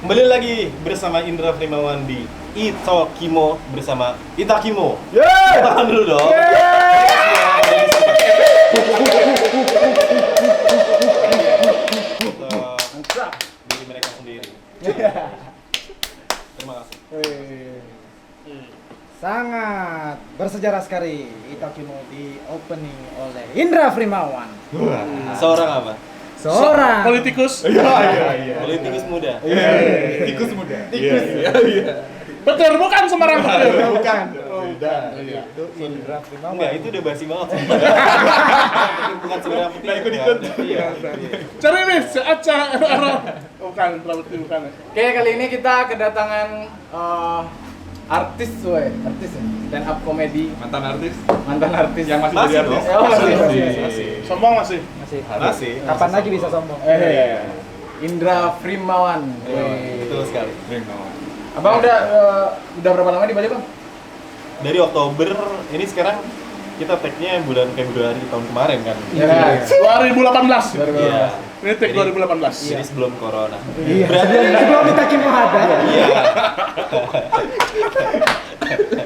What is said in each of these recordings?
Kembali lagi bersama Indra Primawan di Itokimo bersama Itakimo. Yeay! Tangan dulu dong. Untuk diri mereka sendiri. Terima kasih. Sangat bersejarah sekali Itokimo di opening oleh Indra Primawan. Seorang apa? Seorang Politikus. Iya. Politikus muda. Tikus muda. Tikus. Betul, bukan Semarang Betul. Bukan. Itu Indra Primawan. Enggak, itu udah basi banget. Bukan sebenarnya putih. ikut-ikut. Iya. Cari nih, acara. Bukan, Prabudi bukan. Oke, kali ini kita kedatangan artis ya, stand up comedy, Mantan artis mantan artis yang masih Masih jadi artis. dong. masih. Sombong masih. Masih. Kapan lagi bisa sombong? Indra Primawan. Betul sekali. Abang udah berapa lama di Bali, Bang? Dari Oktober ini sekarang kita tag-nya bulan Februari tahun kemarin kan. Ya. 2018. Iya. Ini take 2018. Jadi sebelum corona. Iya. Berarti Sebelum Itokimo ada. iya.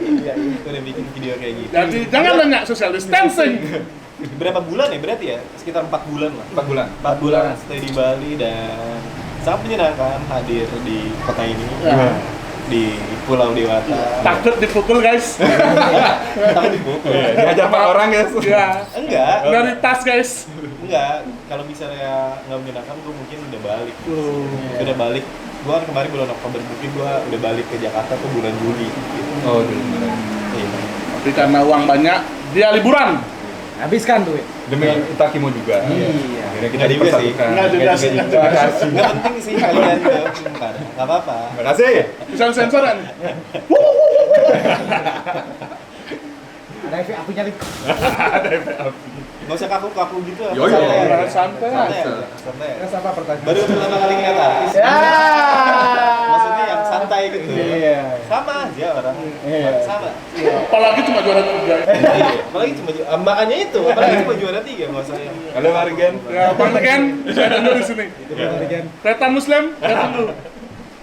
Iya, itu udah bikin video kayak gitu. Jadi jangan nanya social distancing. Berapa bulan ya berarti ya? Sekitar 4 bulan lah. 4 bulan. 4 bulan stay di Bali dan sangat menyenangkan hadir di kota ini. Ya. Di Pulau Dewata. Takut dipukul, guys. Takut dipukul. Diajar Pak orang guys. Ya. Enggak. Dari tas, guys. Enggak. Kalau misalnya nggak menyenangkan, gue mungkin udah balik. Udah balik. Gue kan kemarin bulan Oktober, mungkin gue udah balik ke Jakarta tuh bulan Juli. Gitu. Oh, dulu. Iya. Tapi karena uang banyak, dia liburan. Habiskan duit. Demi Itakimo juga. Iya. Akhirnya kita Nggak juga sih. dipersatukan. Nggak juga sih. Terima kasih. Nggak penting sih kalian jawab sebentar. Nggak apa-apa. Terima kasih. Bisa sensor kan? Ada efek apinya nih. Ada efek api. Nggak usah kaku-kaku gitu. Yo, yo. Santai aja. Santai. Terus apa pertanyaan? Baru pertama kali ngeliat artis. Ya. Maksudnya yang santai gitu. Iya. Sama aja orang. Iya. Sama. Apalagi cuma juara 3. Iya. Apalagi cuma makanya itu. Apalagi cuma juara 3 nggak usah yang. Halo Marigen. Ya, Bang Ken, saya ada dulu di sini. Itu benar kan. Kretan Muslim, kretan dulu.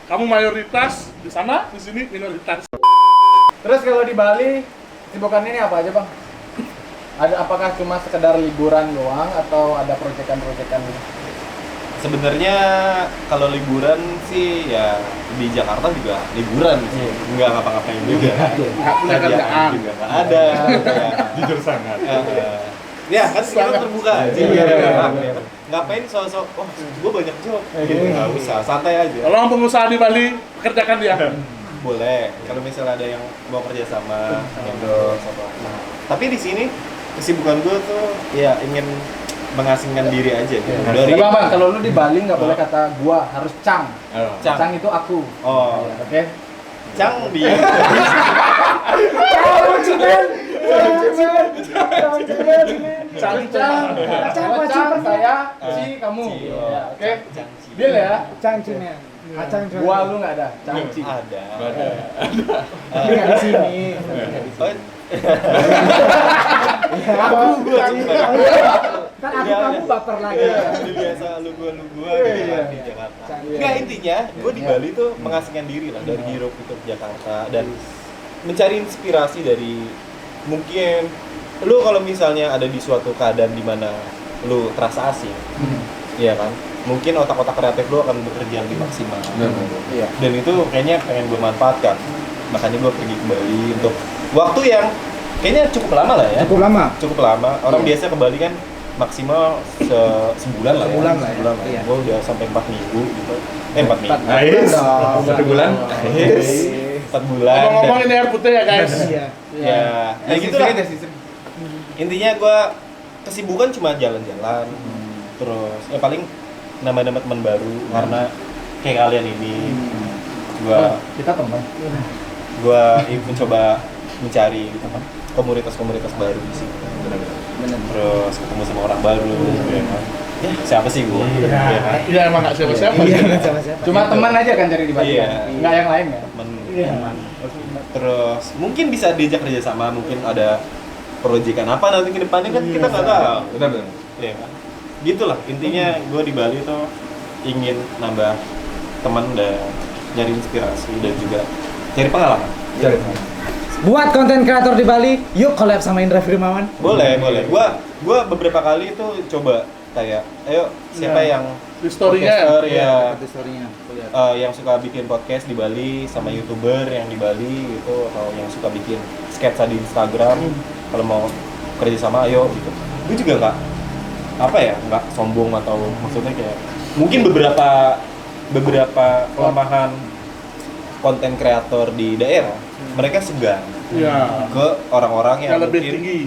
Kamu mayoritas di sana, di sini minoritas. Terus kalau di Bali, kesibukan ini apa aja, Bang? Apakah cuma sekedar liburan doang atau ada proyekan-proyekan? Sebenarnya kalau liburan sih ya di Jakarta juga liburan sih. Nggak ngapa-ngapain juga. Nggak punya kerjaan. Juga nggak ada. Jujur sangat. Ya kan kita terbuka aja. Iya. Ngapain sok-sok, oh gue banyak job. Gitu, nggak usah, santai aja. Tolong pengusaha di Bali, kerjakan dia. Boleh, kalau misalnya ada yang mau kerja sama, endorse apa. Nah, tapi di sini kesibukan gue tuh ya ingin mengasingkan diri aja gitu. Dari Bang, kalau lu di Bali nggak boleh kata gua, harus Cang. Cang. Cang itu aku. Oh, Oke. Cang di Cang, Cang, saya, Ci, kamu. Ci, Ya, Oke. Cang Ci. Deal ya. Cangcinya. Kacang cuan. Gua lu nggak ada, Cang, Ci. Ada. Tapi nggak di sini. Oh, Ya, aku gua suka. kan aku kamu baper lagi. Iya, udah biasa lu gua gitu kan di Jakarta. Enggak, intinya gua di Bali tuh mengasingkan diri lah dari hiruk pikuk Jakarta dan mencari inspirasi dari mungkin lu kalau misalnya ada di suatu keadaan di mana lu terasa asing. Iya kan? Mungkin otak-otak kreatif lu akan bekerja lebih maksimal. Iya. Dan itu kayaknya pengen gue manfaatkan. Makanya gue pergi ke Bali untuk waktu yang kayaknya cukup lama lah ya. Cukup lama. Cukup lama. Orang biasa ke Bali kan maksimal sebulan lah ya. Sebulan lah ya. Sebulan lah. Iya. Gue udah sampai 4 minggu gitu. 4 minggu. Nice. Dong. 1 bulan. Nice. 4 bulan. Ngomong-ngomong ini air putih ya, guys. Iya. Ya, ya gitu lah. Intinya gue kesibukan cuma jalan-jalan. Terus ya paling nambah-nambah teman baru karena kayak kalian ini. Kita teman. Gua mencoba mencari gitu kan komunitas-komunitas baru di sini. Terus ketemu sama orang baru, ya kan. Ya, siapa sih gua? Ya kan? Iya, emang nggak siapa-siapa. Iya, sama siapa? Cuma teman aja kan cari di Bali. Iya. Kan? Nggak yang lain kan? Temen. Iya. Terus mungkin bisa diajak kerja sama, mungkin ada proyekan apa nanti ke depannya kan kita nggak tahu. Benar. Iya kan? Gitulah intinya gua di Bali tuh ingin nambah teman dan nyari inspirasi dan juga cari pengalaman. Buat konten kreator di Bali, yuk collab sama Indra Firmawan. Boleh. Gua beberapa kali itu coba kayak, ayo siapa Ya. yang Di story-nya podcaster ya, Story-nya. yang suka bikin podcast di Bali sama YouTuber yang di Bali gitu, atau yang suka bikin sketsa di Instagram, kalau mau kerja sama ayo gitu. Gue juga nggak sombong atau maksudnya kayak mungkin beberapa kelemahan konten kreator di daerah, mereka segan ya ke orang-orang yang lebih mungkin tinggi.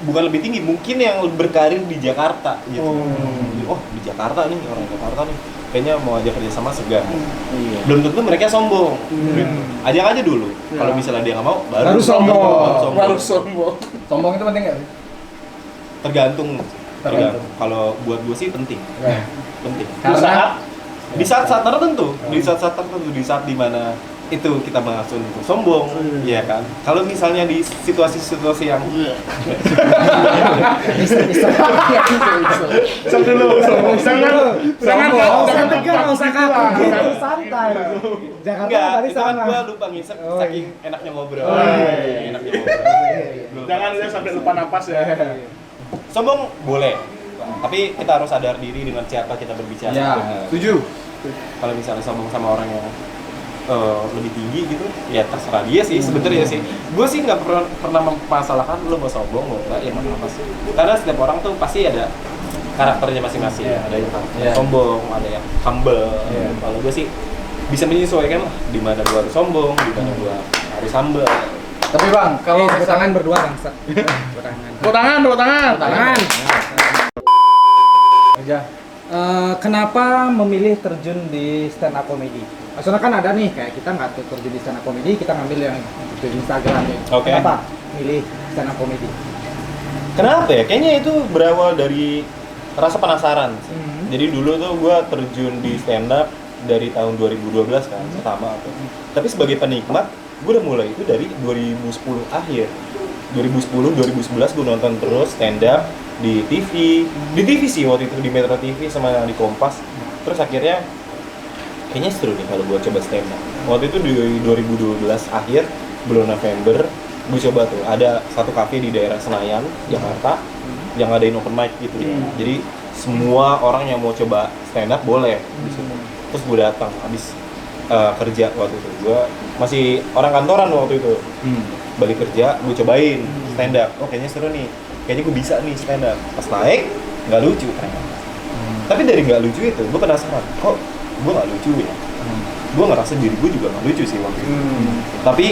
bukan lebih tinggi, mungkin yang berkarir di Jakarta gitu. Oh. Oh, di Jakarta nih, orang Jakarta nih, kayaknya mau ajak kerja sama segan. Iya. Belum tentu mereka sombong. Iya. Gitu. Ajak aja dulu. Iya. Kalau misalnya dia nggak mau, Baru sombong. Baru sombong. Sombong itu penting nggak sih? Tergantung. Tergantung. Kalau buat gue sih penting. Penting. Karena- Di saat-saat tertentu, di saat dimana itu kita bahas untuk sombong, ya kan? Kalau misalnya di situasi-situasi yang Sok dulu, sombong. Jangan Tegang, nggak usah kaku gitu, santai. Jakarta enggak, tadi itu kan sama. gue lupa ngisep Oh, saking enaknya ngobrol. Oh, iya. Enaknya ngobrol. Jangan dia sampai lupa napas ya. Sombong boleh, tapi kita harus sadar diri dengan siapa kita berbicara. Ya, setuju. Kalau misalnya sombong sama orang yang lebih tinggi gitu, ya terserah dia sih sebenarnya sih. Gue sih nggak pernah mempermasalahkan lo mau sombong mau enggak, ya apa sih. Karena setiap orang tuh pasti ada karakternya masing-masing. Ada yang sombong, ada yang humble. Kalau gue sih bisa menyesuaikan lah, di mana gue harus sombong, di mana gue harus humble. Tapi Bang, kalau Tepuk tangan misalkan berdua bangsa. Tepuk tangan. Tepuk tangan. Tangan. aja. Kenapa memilih terjun di stand up comedy? Maksudnya kan ada nih, kayak kita nggak terjun di stand up comedy, kita ngambil yang di Instagram ya. Oke. Kenapa milih stand up comedy? Kenapa ya? Kayaknya itu berawal dari rasa penasaran. Jadi dulu tuh gue terjun di stand up dari tahun 2012 kan, pertama tuh. Tapi sebagai penikmat, gue udah mulai itu dari 2010 akhir. 2010-2011 gue nonton terus stand up di TV sih waktu itu, di Metro TV sama di Kompas. Terus akhirnya kayaknya seru nih kalau gue coba stand up. Waktu itu di 2012 akhir, bulan November, gue coba tuh ada satu kafe di daerah Senayan, Jakarta, yang ngadain open mic gitu ya. Jadi semua orang yang mau coba stand up boleh di situ. Terus gue datang habis kerja waktu itu. Gue masih orang kantoran waktu itu. Balik kerja, gue cobain stand up. Oh kayaknya seru nih. Kayaknya gue bisa nih stand up. Pas naik, nggak lucu ternyata. Tapi dari nggak lucu itu, gue penasaran. Kok gue nggak lucu ya? Gue ngerasa diri gue juga nggak lucu sih waktu itu. Tapi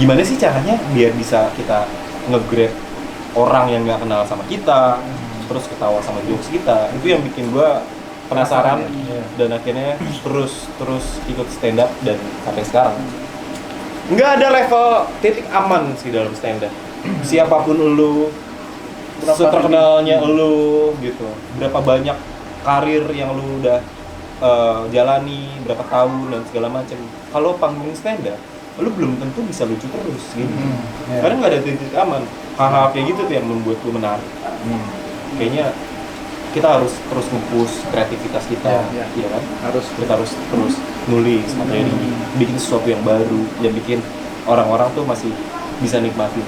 gimana sih caranya biar bisa kita nge-grab orang yang nggak kenal sama kita, terus ketawa sama jokes kita? Itu yang bikin gue penasaran dan akhirnya terus ikut stand up dan sampai sekarang. Nggak ada level titik aman sih dalam stand up. Siapapun lu, seterkenalnya lu gitu, berapa banyak karir yang lu udah jalani, berapa tahun dan segala macam. Kalau panggung stand up, lu belum tentu bisa lucu terus gitu. Karena nggak ada titik aman. Hal-hal kayak gitu tuh yang membuat lu menarik. Kayaknya kita harus terus nge-push kreativitas kita, ya kan? Kita harus terus nulis materi, bikin sesuatu yang baru, yang bikin orang-orang tuh masih bisa nikmatin,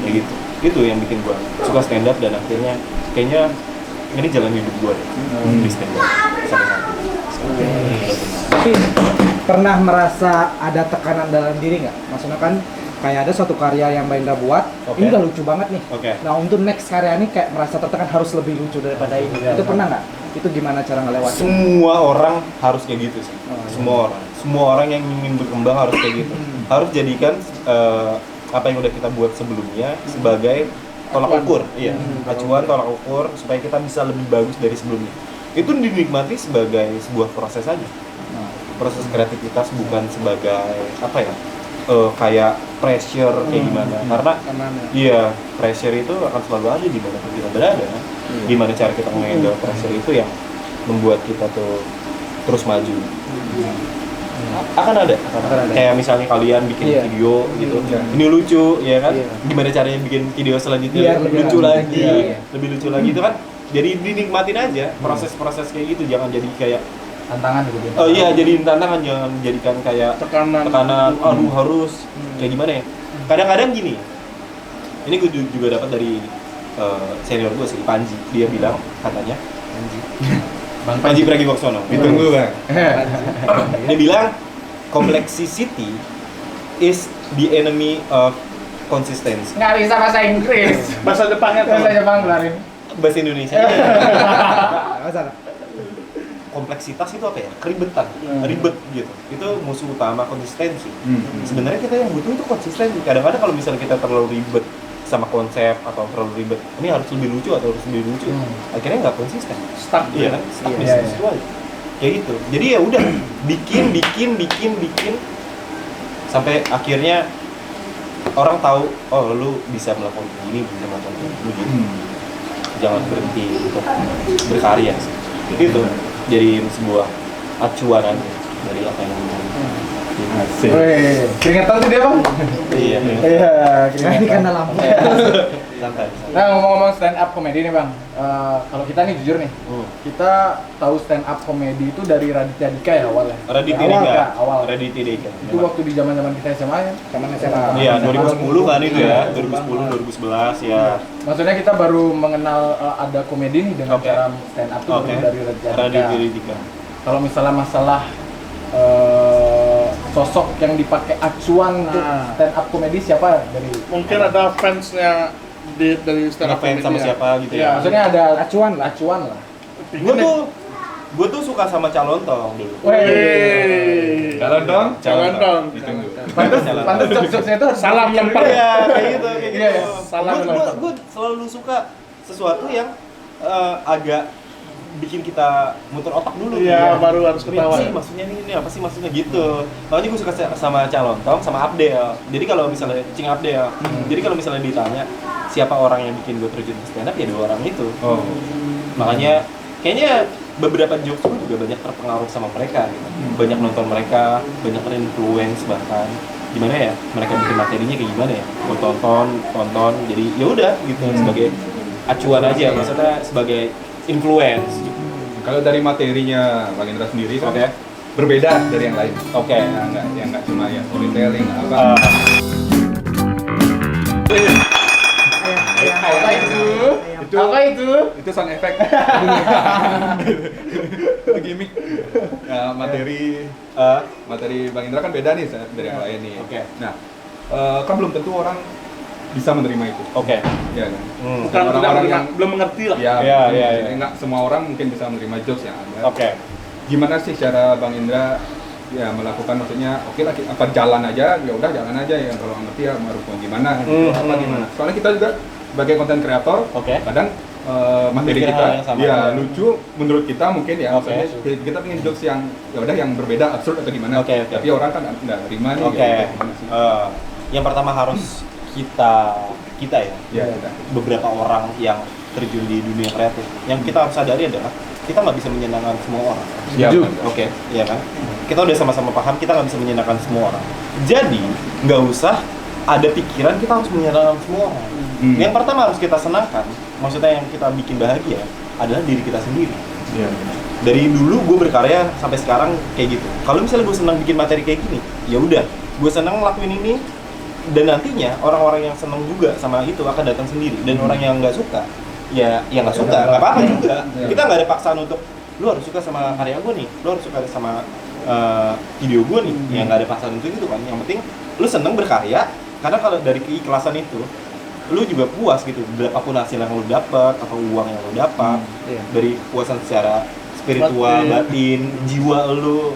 kayak gitu. Itu yang bikin gua suka stand up dan akhirnya kayaknya ini jalan hidup gua deh, di stand up sampai saat ini. Tapi pernah merasa ada tekanan dalam diri nggak? Maksudnya kan kayak ada suatu karya yang Mbak Indra buat, ini udah lucu banget nih. Nah untuk next karya ini kayak merasa tertekan harus lebih lucu daripada ini. Itu pernah nggak? Itu gimana cara ngelewatin? Semua orang harus kayak gitu sih. Semua orang yang ingin berkembang harus kayak gitu. Harus jadikan apa yang udah kita buat sebelumnya sebagai tolak ukur, acuan tolak ukur supaya kita bisa lebih bagus dari sebelumnya. Itu dinikmati sebagai sebuah proses aja. Proses kreativitas bukan sebagai apa ya? Kayak pressure kayak gimana, karena pressure itu akan selalu ada di mana kita berada. Gimana cara kita mengendal pressure itu yang membuat kita tuh terus maju. Akan ada. Kayak misalnya kalian bikin video gitu, ini lucu ya kan, gimana caranya bikin video selanjutnya lebih lucu lagi, lebih lucu lagi itu kan. Jadi dinikmatin aja proses-proses kayak gitu, jangan jadi kayak tantangan gitu. Oh iya, jadiin tantangan, jangan jadikan kayak Tekanan. aduh harus kayak gimana ya. Kadang-kadang gini, ini gue juga dapat dari senior gue sih, Panji. Dia bilang katanya Panji Pragiwaksono. Ditunggu bang. Dia bilang complexity is the enemy of consistency. Nggak bisa bahasa Inggris. Bahasa Jepangnya tuh. Bahasa Jepang kelarin. Bahasa Indonesia. Masalah. Kompleksitas itu apa ya? Keribetan, ribet gitu. Itu musuh utama konsistensi. Sebenarnya kita yang butuh itu konsistensi. Kadang-kadang kalau misalnya kita terlalu ribet sama konsep atau terlalu ribet, ini harus lebih lucu atau harus lebih lucu, akhirnya nggak konsisten. Stuck. Iya kan? Stuck di Iya, situ aja. Kayak gitu. Jadi ya udah bikin sampai akhirnya orang tahu, oh lu bisa melakukan ini, bisa melakukan ini gitu. Jangan berhenti untuk berkarya sih. Itu jadi sebuah acuan aja dari apa yang Asik. Wih, keringetan tuh dia bang. iya. Iya, Nah, ini karena lampu. Santai. Nah ngomong-ngomong stand up comedy nih bang, kalau kita nih jujur nih, kita tahu stand up comedy itu dari Raditya Dika ya awalnya. Raditya Awal, Dika. Kak, awal. Raditya Dika. Itu waktu di zaman kita SMA ya. Sama SMA. Iya, 2010 kan itu ya. 2010, 2011 ya. Maksudnya kita baru mengenal ada komedi nih dengan Oke. cara stand up tuh Oke. baru dari Raditya Dika. Raditya Dika. Kalau misalnya masalah sosok yang dipakai acuan untuk stand up komedi siapa dari? Mungkin ada fansnya dari stand up Ngefans sama comedy ya. siapa gitu Iya. ya. Maksudnya ada Acuan lah. acuan lah. Gue tuh suka sama Calontong dulu. Wey. Jalan dong. Jalan dong. Ditunggu. Pantes jokes-jokesnya itu harus Salam lempar. Iya, kayak gitu, kayak Iya, gitu. iya. Salah menonton. Gue selalu suka sesuatu yang agak bikin kita muter otak dulu. Iya, baru harus Ini ketawa. apa sih maksudnya ini apa sih maksudnya gitu. Makanya gue suka sama Calontong, sama Abdel. Jadi kalau misalnya Cing Abdel, jadi kalau misalnya ditanya siapa orang yang bikin gue terjun ke stand up, ya dua orang itu. Oh. Makanya kayaknya beberapa jokes gue juga banyak terpengaruh sama mereka gitu. Banyak nonton mereka, banyak terinfluence bahkan. Gimana ya? Mereka bikin materinya kayak gimana ya? Gue tonton. Jadi ya udah gitu sebagai acuan aja, maksudnya sebagai influence. Kalau dari materinya Bang Indra sendiri kan Oke. berbeda dari yang lain. Oke. Nah, nggak cuma ya storytelling apa. apa itu? Itu Apa itu? itu sound effect. Itu gimmick. Nah, materi Bang Indra kan beda nih dari yang lain nih. Oke. Nah, kan belum tentu orang bisa menerima itu. Oke. Ya kan? Bukan Dan orang-orang tidak yang belum mengerti lah. ya, Iya, mungkin iya, jadi iya. nggak semua orang mungkin bisa menerima jokes yang ada. Oke. Gimana sih cara Bang Indra ya melakukan, maksudnya oke lah apa jalan aja, ya udah jalan aja ya, kalau nggak ngerti ya harus gimana gitu, apa gimana. Soalnya kita juga sebagai konten kreator Oke. kadang materi Mikir kita hal yang sama. ya lucu menurut kita mungkin ya, Oke. maksudnya kita pengen jokes yang ya udah yang berbeda, absurd atau gimana. Oke. Tapi orang kan nggak terima nih. Oke. Ya, gimana sih? Yang pertama harus kita ya. Ya, kita. Beberapa orang yang terjun di dunia kreatif. Yang kita harus sadari adalah kita nggak bisa menyenangkan semua orang. Ya, Setuju? betul. Oke, iya kan? Kita udah sama-sama paham kita nggak bisa menyenangkan semua orang. Jadi nggak usah ada pikiran kita harus menyenangkan semua orang. Yang pertama harus kita senangkan, maksudnya yang kita bikin bahagia adalah diri kita sendiri. Iya. Dari dulu gue berkarya sampai sekarang kayak gitu. Kalau misalnya gue senang bikin materi kayak gini, ya udah, gue senang ngelakuin ini, dan nantinya orang-orang yang senang juga sama itu akan datang sendiri. Dan orang yang nggak suka, ya nggak suka, nggak apa-apa juga. Kita nggak ada paksaan untuk lu harus suka sama karya gue nih, lu harus suka sama video gue nih. Ya nggak ada paksaan untuk itu kan. Yang penting lu seneng berkarya, karena kalau dari keikhlasan itu lu juga puas gitu, berapapun hasil yang lu dapat atau uang yang lu dapat, dari puasan secara spiritual, batin, jiwa lu,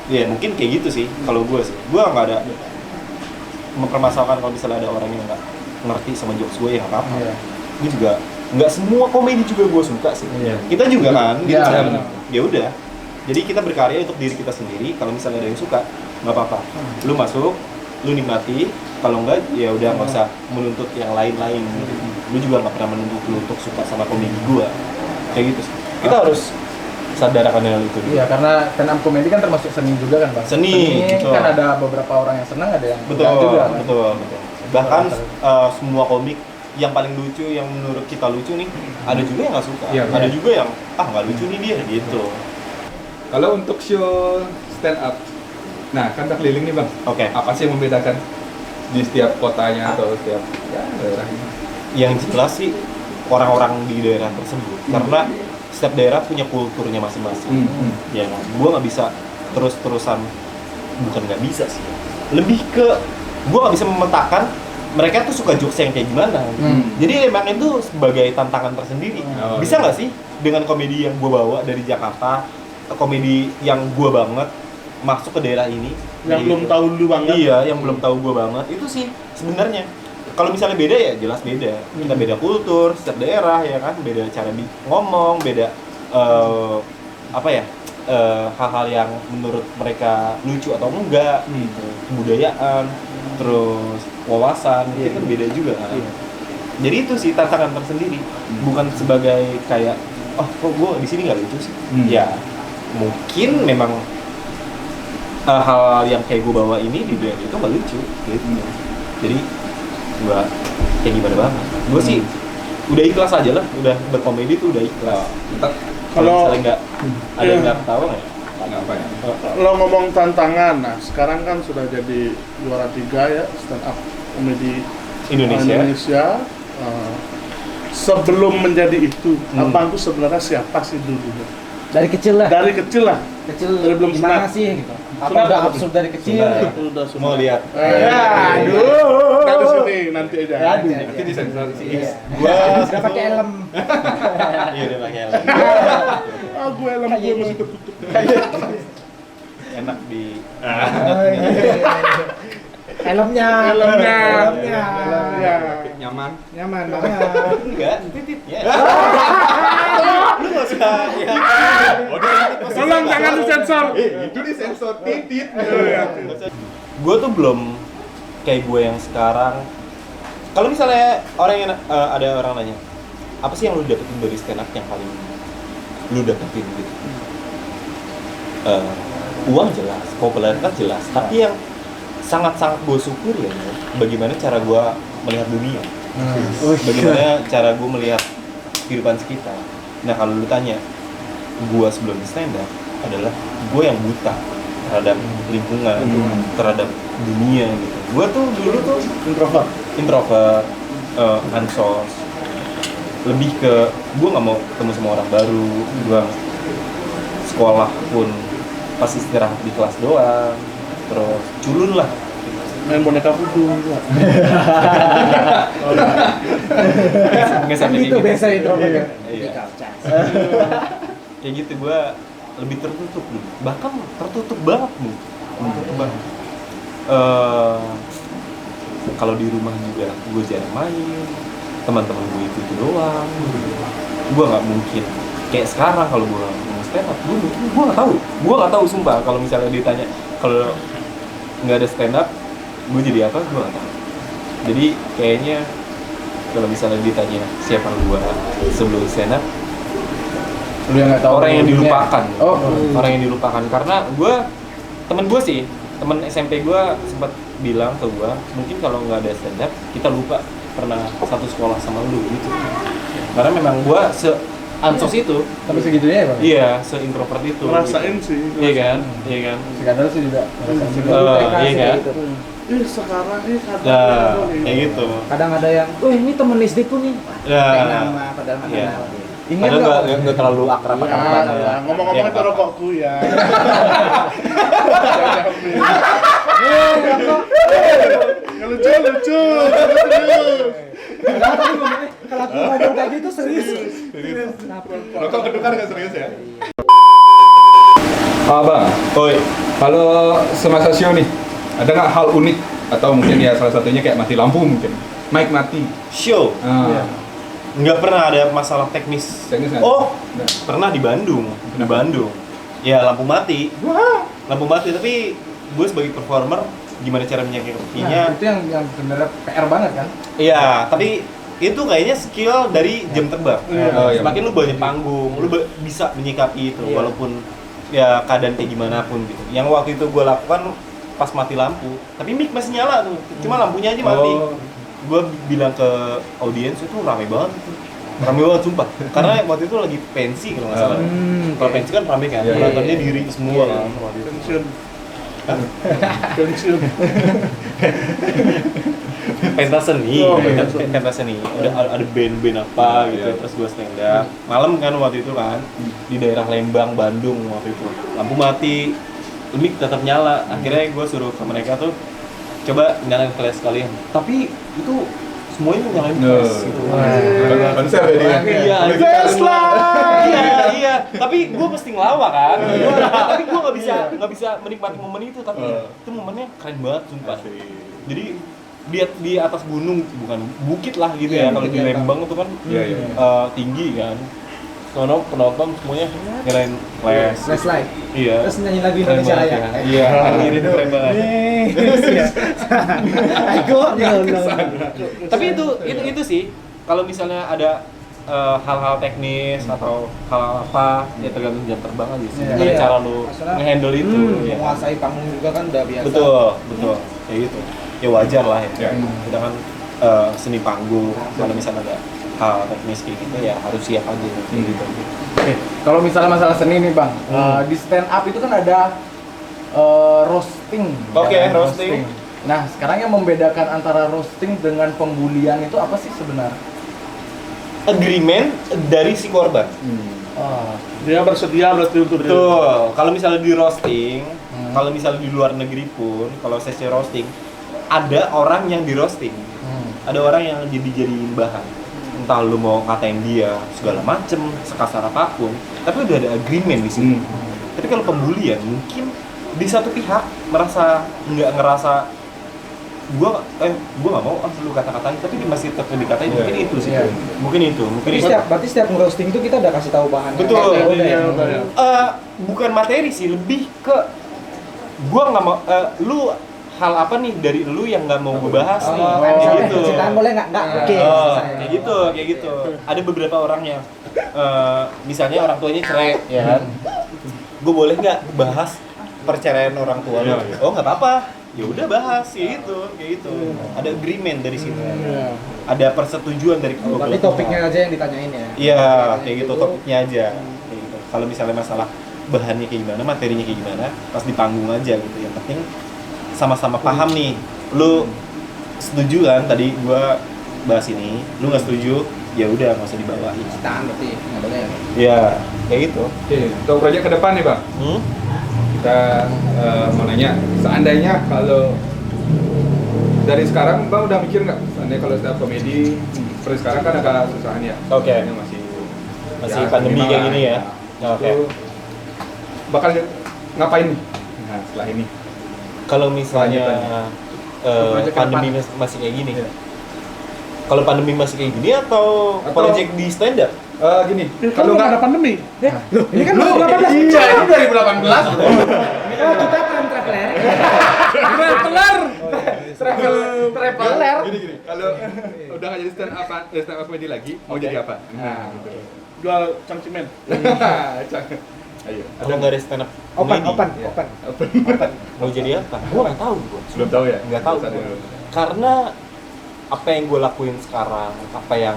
ya mungkin kayak gitu sih kalau gue sih. Gue nggak ada mempermasalahkan kalau misalnya ada orang yang nggak ngerti sama jokes gue, ya nggak apa-apa. Gue juga nggak semua komedi juga gue suka sih. Kita juga kan, gitu Iya, kan. benar. Ya udah. Jadi kita berkarya untuk diri kita sendiri. Kalau misalnya ada yang suka, nggak apa-apa. Lu masuk, lu nikmati. Kalau enggak, ya udah nggak usah menuntut yang lain-lain. Lu juga nggak pernah menuntut lu untuk suka sama komedi gue. Kayak gitu sih. Kita harus sadar akan hal itu. Iya, karena stand up comedy kan termasuk seni juga kan, Bang. Seni, betul. Kan ada beberapa orang yang senang, ada yang Betul, enggak juga. Kan? betul. Bahkan semua komik yang paling lucu, yang menurut kita lucu nih, ada juga yang nggak suka. Iya, Ada iya. juga yang nggak lucu nih dia gitu. Kalau untuk show stand up, nah kan kita keliling nih bang. Oke. Apa sih yang membedakan di setiap kotanya atau setiap daerah ini? Yang jelas sih orang-orang di daerah tersebut, karena setiap daerah punya kulturnya masing-masing. Ya, gue nggak bisa terus-terusan, bukan nggak bisa sih, lebih ke gue nggak bisa memetakan mereka tuh suka jokes yang kayak gimana. Jadi emang itu sebagai tantangan tersendiri. Bisa nggak sih dengan komedi yang gue bawa dari Jakarta, komedi yang gue banget masuk ke daerah ini, Yang belum tahu lu banget. Iya, yang belum tahu gue banget itu sih sebenarnya. Kalau misalnya beda ya jelas beda. Kita beda kultur, setiap daerah ya kan, beda cara ngomong, beda hal-hal yang menurut mereka lucu atau enggak, kebudayaan, terus wawasan, itu kan beda juga kan. Jadi itu sih tantangan tersendiri, bukan sebagai kayak kok gue di sini nggak lucu sih. Ya mungkin memang hal yang kayak gue bawa ini di dunia itu nggak lucu gitu. Jadi gue kayak gimana banget, gue sih udah ikhlas aja lah, udah berkomedi tuh udah ikhlas. Kalau misalnya nggak ada yang nggak tahu ya apa ya? Lo ngomong tantangan, nah sekarang kan sudah jadi juara 3 ya stand up komedi Indonesia. Sebelum menjadi itu, abang tuh sebenarnya siapa sih dulu? Dari kecil lah. Dari kecil lah. Dari belum gimana sih gitu. Apa Sunat udah apa absurd dari kecil? Udah sunat. mau lihat. Aduh. Nggak di sini nanti aja. Nanti disensor sih. Gua Udah pakai helm. Iya udah pakai helm. Gue helm gue masih tertutup. Enak di Helmnya. Ya. Nyaman. Nyaman banget. enggak titipnya. Lu nggak usah ya. Tolong jangan disensor. Itu disensor titit. Gue tuh belum kayak gue yang sekarang. Kalau misalnya ada orang nanya, apa sih yang lu dapetin dari stand up yang paling lu dapetin gitu? Uang jelas, popularitas jelas, tapi yang sangat-sangat gue syukur ya, bagaimana cara gue melihat dunia, bagaimana cara gue melihat kehidupan sekitar. Nah kalau lu tanya, gue sebelum di stand up adalah gue yang buta terhadap lingkungan, terhadap dunia gitu. Gue tuh dulu tuh introvert, ansos, lebih ke gue nggak mau ketemu sama orang baru. Gue sekolah pun pas istirahat di kelas doang, terus culun lah, Main boneka voodoo. nggak sampai Itu kayak biasa gitu. introvert. Iya. Kayak gitu gue lebih tertutup dulu, bahkan tertutup banget nih, tertutup banget. Kalau di rumah juga gue jarang main, teman-teman gue itu doang. Gue nggak mungkin kayak sekarang kalau gue mau stand up, gue nggak tahu sumpah. Kalau misalnya ditanya kalau nggak ada stand up gue jadi apa, gue nggak tahu. Jadi kayaknya kalau misalnya ditanya siapa gue sebelum stand up, Lu yang nggak tahu orang yang dunia. dilupakan. Oh. Orang yang dilupakan karena temen SMP gue sempat bilang ke gue, mungkin kalau nggak ada stand up kita lupa pernah satu sekolah sama lu gitu. Karena memang gue ansos itu. Tapi segitunya ya, Bang? Iya, se-introvert itu. Ngerasain sih. Iya kan? Iya kan? Sekadar sih juga. Iya kan? Sekarang nih kadang Nah, kayak gitu. Kadang ada yang, ini temen SD ku nih. Ya. Kayak nama, padahal nggak Iya. kenal. Ingat Padahal nggak? nggak terlalu akrab Ya, akrab ya. Ngomong-ngomong itu rokokku ya. Nggak lucu. Padahal tadi ngomongnya, kalau aku ngomong kayak gitu serius. Rokok kedukan nggak serius ya? Bang, Oi, kalau semasa show nih, ada nggak hal unik atau mungkin ya salah satunya kayak mati lampu mungkin, mic mati. show. Iya. Nggak pernah ada masalah teknis. Teknis nggak? Oh, Nggak. pernah di Bandung. Di Bandung. Ya lampu mati. Lampu mati, tapi gue sebagai performer gimana cara menyikapinya? Nah, itu yang sebenarnya PR banget kan? Iya, tapi itu kayaknya skill dari jam terbang. Oh, iya. Semakin lu banyak panggung, lu bisa menyikapi itu walaupun ya keadaan kayak gimana pun gitu. Yang waktu itu gue lakukan pas mati lampu, tapi mic masih nyala tuh, cuma lampunya aja mati. Oh. Gue bilang ke audiens itu rame banget itu. Rame banget sumpah. Karena waktu itu lagi pensi kalau nggak salah. Kalau pensi kan rame kan, penontonnya diri semua kan. Pensiun. Pensiun. Pentas seni, Oh, pentas seni. Ada band-band apa gitu, terus gue stand up. Malam kan waktu itu kan di daerah Lembang, Bandung waktu itu. Lampu mati, mic tetap nyala. Akhirnya gue suruh ke mereka tuh coba nyalain flash kalian. Tapi itu semuanya nyalain flash gitu. Konser ya dia. Iya, iya. Tapi gue mesti ngelawak kan. Tapi gue nggak bisa menikmati momen itu. Tapi itu momennya keren banget sumpah. Jadi di atas gunung, bukan bukit lah gitu ya. Kalau di Lembang itu kan tinggi kan. Sono penonton semuanya nyalain flashlight. Iya. Terus nyanyi lagu Indonesia Raya. Iya, ini keren banget. Tapi itu sih kalau misalnya ada hal-hal teknis atau hal apa ya tergantung jam terbang aja sih. Gimana cara lu nge-handle itu ya. Menguasai panggung juga kan udah biasa. Betul. Kayak gitu. Ya wajar lah ya. Kita kan seni panggung, kalau misalnya ada hal teknis kayak gitu ya harus siap aja gitu. Oke, kalau misalnya masalah seni nih Bang, di stand up itu kan ada roasting. Oke, ya kan? roasting. Nah, sekarang yang membedakan antara roasting dengan pembulian itu apa sih sebenarnya? Agreement dari si korban. Dia bersedia berarti untuk Betul. Kalau misalnya di roasting, kalau misalnya di luar negeri pun, kalau sesi roasting, ada orang yang di roasting, ada orang yang dijadiin bahan. Entah lu mau ngatain dia segala macem, sekasar apapun, tapi udah ada agreement di sini. Tapi kalau pembulian, mungkin di satu pihak merasa nggak ngerasa gua nggak mau lu kata-katain, tapi dia masih tetap dikatain. Mungkin itu sih. Mungkin itu. Berarti setiap roasting itu kita udah kasih tahu bahannya. Betul. Udah. Bukan materi sih, lebih ke gua nggak mau lu hal apa nih dari lu yang nggak mau gue bahas nih, kayak gitu. Cintaan boleh nggak? Oke. Kayak gitu. Ada beberapa orang yang misalnya orang tuanya cerai, ya kan? Gue boleh nggak bahas perceraian orang tua lu? Oh nggak apa-apa. Ya udah bahas, kayak gitu. Ada agreement dari situ. Ada persetujuan dari kedua. Berarti topiknya aja yang ditanyain ya? Iya, kayak gitu, topiknya aja. Kayak gitu. Kalau misalnya masalah bahannya kayak gimana, materinya kayak gimana, pas di panggung aja gitu. Yang penting sama-sama paham nih. Lu setuju kan tadi gua bahas ini, lu nggak setuju, ya udah nggak usah dibawain. Cintaan berarti nggak boleh. Iya, kayak gitu. Oke, untuk proyek ke depan nih Bang. Kita mau nanya, seandainya kalau dari sekarang Bang udah mikir nggak? Seandainya kalau stand up komedi, seperti sekarang kan agak susah ya. Oke. Masih Pandemi kayak gini ya. Oke. Bakal ngapain nih? Nah, setelah ini. Kalau misalnya pandemi masih kayak gini, kalau pandemi masih kayak gini atau project di stand up? Gini, kalau nggak ada pandemi. Ini kan 2018. Iya, ini 2018. Kita kan traveler. Traveler. Gini. Kalau udah nggak jadi stand up comedy lagi, mau jadi apa? Nah, gitu. Jual cangcimen. Ayo. Ada nggak ada stand up? Open. Mau jadi apa? Gua nggak tahu gua. Belum tahu ya? Nggak tahu. Karena apa yang gue lakuin sekarang, apa yang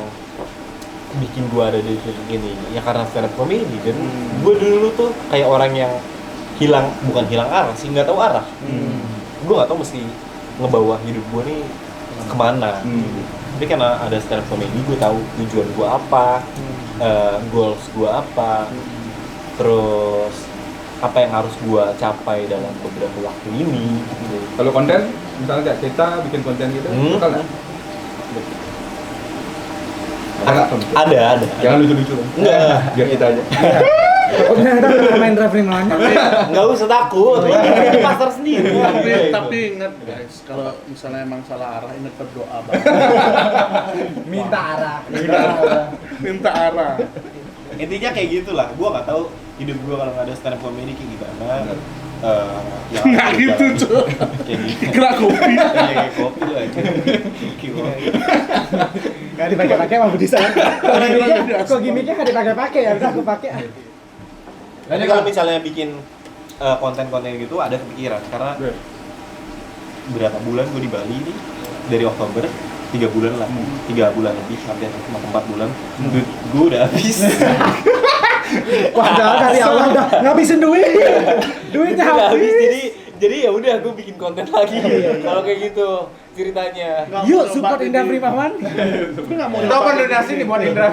bikin gue ada di titik ini, ya karena stand up comedy. Dan gue dulu tuh kayak orang yang bukan hilang arah sih, nggak tahu arah. Gue nggak tahu mesti ngebawa hidup gue nih kemana. Tapi karena ada stand up comedy, gue tahu tujuan gue apa, goals gue apa, terus apa yang harus gue capai dalam beberapa waktu ini. Gitu. Kalau konten, misalnya kayak kita bikin konten gitu, bakal nggak? Ada. Jangan lucu-lucu. Enggak. Biar kita aja. Pokoknya kita main traveling mana? Nggak usah takut, ini pasar sendiri. Tapi ingat guys, kalau misalnya emang salah arah, ingat berdoa Minta arah. minta arah. Intinya kayak gitulah. Gua nggak tahu hidup gua kalau nggak ada stand up comedy kayak gimana. Ya, Nggak gitu cuy. Kayak gitu. Kira kopi. Kayak kopi lah. Nggak dipakai-pakai sama Budi saya. Kok gimmicknya nggak dipakai-pakai ya? Udah aku pakai. Tapi kalau misalnya bikin konten-konten gitu ada kepikiran karena berapa bulan gue di Bali nih dari Oktober 3 bulan lah, 3 bulan lebih, hampir 4 bulan. Duit gue udah habis. Padahal dari awal udah ngabisin duit. Duitnya Udah habis. Jadi ya udah gue bikin konten lagi. Kalau kayak gitu ceritanya. Yuk support Indra Primawan. Tapi nggak mau Kita kan donasi nih buat Indra.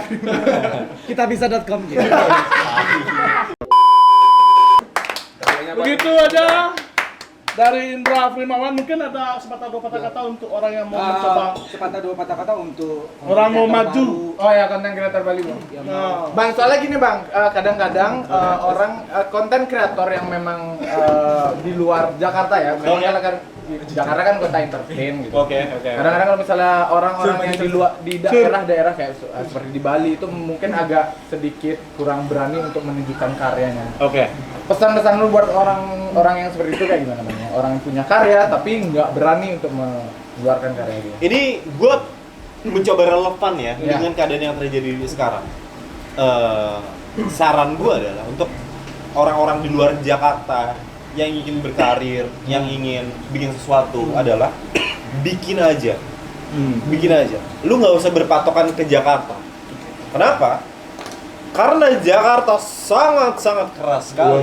Kita bisa.com gitu. Begitu aja dari Indra Primawan. Mungkin ada sepatah dua patah kata untuk orang yang mau mencoba, Sepatah dua patah kata untuk orang mau maju. Oh ya, konten kreator Bali bang. Nah, Bang, soalnya gini bang, kadang-kadang orang konten kreator yang memang di luar Jakarta ya, memang Oke. kan Jakarta kan kota entertain gitu. Oke. Kadang-kadang kalau misalnya orang-orang yang di luar di daerah-daerah kayak seperti di Bali itu mungkin agak sedikit kurang berani untuk menunjukkan karyanya. Oke. Pesan-pesan lu buat orang-orang yang seperti itu kayak gimana bang? Orang yang punya karya tapi nggak berani untuk mengeluarkan karya dia. Ini gue mencoba relevan ya Iya. dengan keadaan yang terjadi sekarang. Saran gue adalah untuk orang-orang di luar Jakarta yang ingin berkarir, yang ingin bikin sesuatu adalah bikin aja. Bikin aja. Lu nggak usah berpatokan ke Jakarta. Kenapa? Karena Jakarta sangat-sangat keras sekali.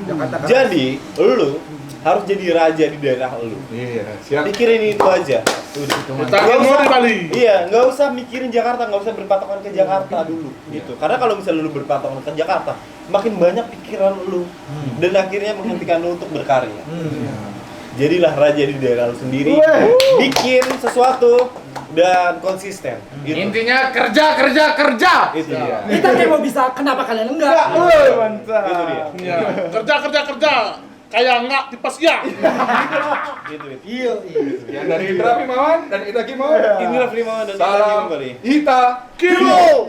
Jakarta kan Jadi, lu harus jadi raja di daerah lu. Iya, siap. Pikirin itu aja. Udah. kita Nggak mau usah- di Bali. Iya, nggak usah mikirin Jakarta, nggak usah berpatokan ke Jakarta dulu, gitu. Karena kalau misalnya lu berpatokan ke Jakarta, makin banyak pikiran lu dan akhirnya menghentikan lu untuk berkarya. Jadilah raja di daerah lu sendiri, bikin sesuatu dan konsisten. Gitu. intinya kerja. Itu dia. Kita kayak mau bisa, kenapa kalian enggak? Mantap. Itu dia. Iya. Kerja. Kayak enggak tipes ya. Gitu. Iya. Sekian dari Indra Primawan dan Ita Kimo. Inilah Primawan dan Salam kali. Ita Kilo.